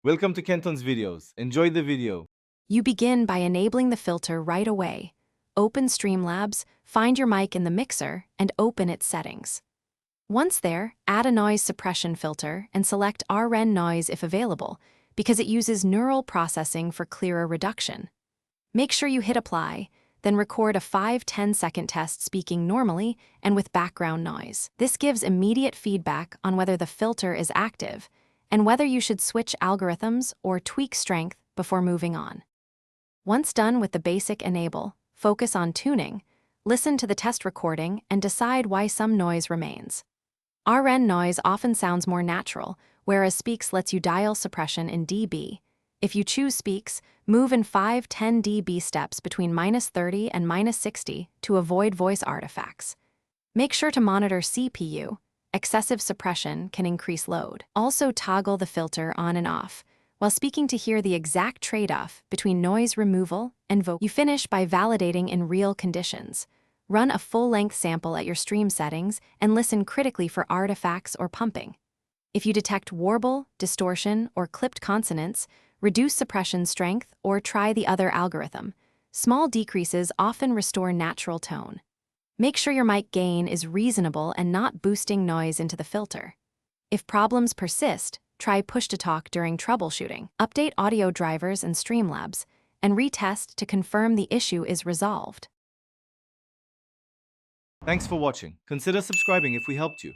Welcome to Kenton's videos. Enjoy the video. You begin by enabling the filter right away. Open Streamlabs, find your mic in the mixer, and open its settings. Once there, add a noise suppression filter and select RN noise if available, because it uses neural processing for clearer reduction. Make sure you hit apply, then record a 5-10 second test speaking normally and with background noise. This gives immediate feedback on whether the filter is active and whether you should switch algorithms or tweak strength before moving on. Once done with the basic enable, focus on tuning, listen to the test recording, and decide why some noise remains. RN noise often sounds more natural, whereas Speaks lets you dial suppression in dB. If you choose Speaks, move in 5-10 dB steps between -30 and -60 to avoid voice artifacts. Make sure to monitor CPU. Excessive suppression can increase load. Also toggle the filter on and off, while speaking to hear the exact trade-off between noise removal and vocal. You finish by validating in real conditions. Run a full-length sample at your stream settings and listen critically for artifacts or pumping. If you detect warble, distortion, or clipped consonants, reduce suppression strength or try the other algorithm. Small decreases often restore natural tone. Make sure your mic gain is reasonable and not boosting noise into the filter. If problems persist, try push-to-talk during troubleshooting. Update audio drivers and Streamlabs, and retest to confirm the issue is resolved. Thanks for watching. Consider subscribing if we helped you.